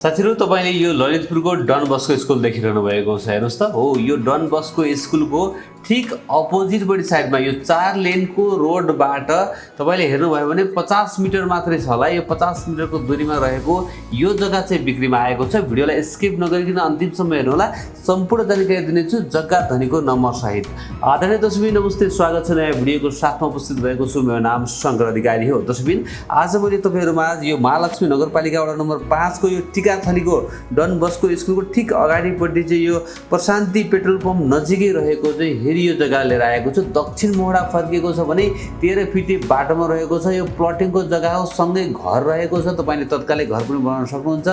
साथीहरु तपाईले यो ललितपुरको डन बस्को स्कुल देखिरहनु भएको छ हेर्नुस् त हो यो डन बस्को स्कुलको ठीक अपोजिटपट्टि साइडमा यो 4 लेनको रोडबाट तपाईले हेर्नुभयो भने 50 मिटर मात्रै छ होला यो 50 मिटरको दूरीमा रहेको यो जग्गा चाहिँ बिक्रीमा आएको छ भिडियोलाई स्किप नगरिकन अन्तिमसम्म हेर्नु होला सम्पूर्ण जानकारी दिनेछु जग्गा धनीको नम्बर सहित आदरणीय दर्शकबिन नमस्ते स्वागत छ नयाँ भिडियोको साथमा उपस्थित भएको छु मेरो नाम शंकर अधिकारी हो दर्शकबिन आज मैले तपाईहरुमा यो महालक्ष्मी नगरपालिका वडा नम्बर 5 को यो टिकाथलीको डन बस्को स्कुलको ठीक अगाडिपट्टि चाहिँ यो प्रशान्ति पेट्रोल पम्प नजिकै रहेको चाहिँ हेरी यो जग्गा लिएर आएको छु दक्षिण मोहडा फर्किएको छ भने 13 फिटे बाटोमा रहेको छ यो प्लटिङको जग्गा हो सँगै घर रहेको छ तपाईले तत्कालै घर पनि बनाउन सक्नुहुन्छ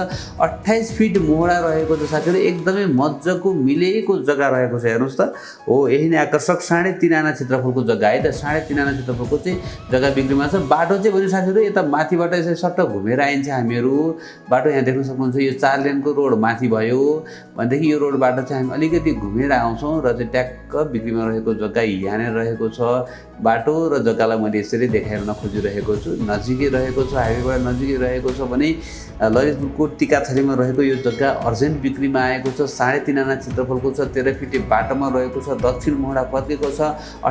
28 फिट मोहडा रहेको छ साथीहरु एकदमै मज्जाको मिलेको जग्गा रहेको छ हेर्नुस् त हो यही नै आकर्षक 3.5 आना क्षेत्रफलको जग्गा है त 3.5 आना क्षेत्रफलको चाहिँ जग्गा बिक्रीमा छ बाटो चाहिँ भने साथीहरु यता माथिबाट यसरी सट्ट घुमेर आइन्छ हामीहरु बाटो यहाँ देख्न सक्नुहुन्छ यो 4 लेनको रोड माथि भयो भनेदेखि यो रोडबाट चाहिँ हामी अलिकति घुमेर आउँछौं र चाहिँ ट्याक्क बिक्रीमा रहेको जग्गा यहाँ रहेको छ बाटो र जग्गालाई मैले यसरी देखाउन खोजिरहेको छु नजिकै रहेको छ हाइवेबाट नजिकै रहेको छ भने ललितपुरको टिकाथलीमा रहेको यो जग्गा अर्जेन्ट बिक्रीमा आएको छ 3.5 आना क्षेत्रफलको छ 13 फिटे बाटोमा रहेको छ दक्षिण मोहडा फर्केको छ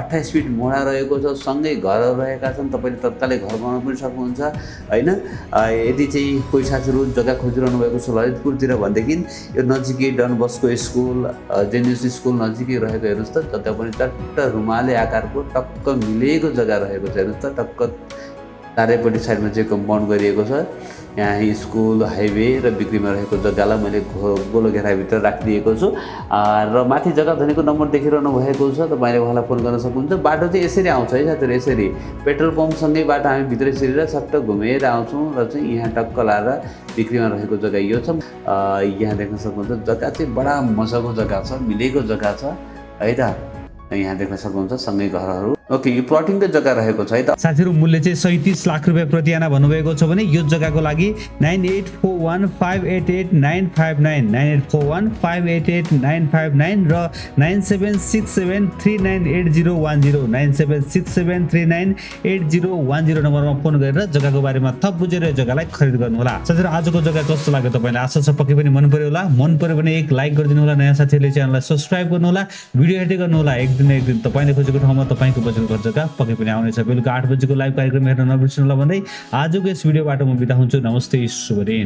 28 फिट मोहडा रहेको छ सँगै घरहरू रहेका छन् तपाईले तत्कालै घर बनाउन पनि सक्नुहुन्छ हैन यदि चाहिँ कोही साथीहरु जग्गा खोजिरहनु भएको छ ललितपुरतिर भनेदेखि यो नजिकै done Bosco school genius school नजिकै रहेको हेर्नुस् त जग्गा पनि चट्ट रुमाले आकारको टक्क मिलेको जग्गा रहेको छ हेर्नुस् त टक्क चारैपट्टि साइडमा चाहिँ कम्पाउन्ड गरिएको छ यहाँ स्कुल हाइवे र बिक्रीमा रहेको जग्गालाई मैले गोलो घेराभित्र राखिदिएको छु र माथि जग्गा धनीको नम्बर देखिरहनु भएको छ तपाईले उहाँलाई फोन गर्न सक्नुहुन्छ बाटो चाहिँ यसरी आउँछ है साथीहरु यसरी पेट्रोल पम्प सँगै बाटो हामी भित्र छिरेर सट्ट घुमेर आउँछौं र चाहिँ यहाँ टक्क लाएर बिक्रीमा रहेको जग्गा यो छ यहाँ देख्न सक्नुहुन्छ जग्गा चाहिँ बडा मजाको जग्गा छ मिलेको जग्गा छ है त यहाँ देख्न सक्नुहुन्छ सँगै घरहरू ओके यो प्लटिङको जग्गा रहेको छ है त साथीहरु मूल्य चाहिँ 37 लाख रुपैयाँ प्रति आना भन्नुभएको छ भने यो जग्गाको लागि 9841588959 9841588959 र 9767398010 9767398010 नम्बरमा फोन गरेर जग्गाको बारेमा थप बुझेर यो जग्गालाई खरिद गर्नु होला साथीहरु आजको जग्गा कस्तो लाग्यो तपाईलाई आशा छ पक्कै पनि मन पर्यो होला मन पर्यो भने एक लाइक गरिदिनु होला नयाँ साथीहरुले च्यानललाई सब्स्क्राइब गर्नु होला भिडियो हेर्दै गर्नु होला एक दिन तपाईले खोजेको ठाउँमा तपाईको घर जग्गा पक्कै पनि आउनेछ बेलुका 8 बजेको लाइभ कार्यक्रम हेर्न नबिर्सनु होला भन्दै आजको यस भिडियोबाट म बिदा हुन्छु नमस्ते शुभ दिन।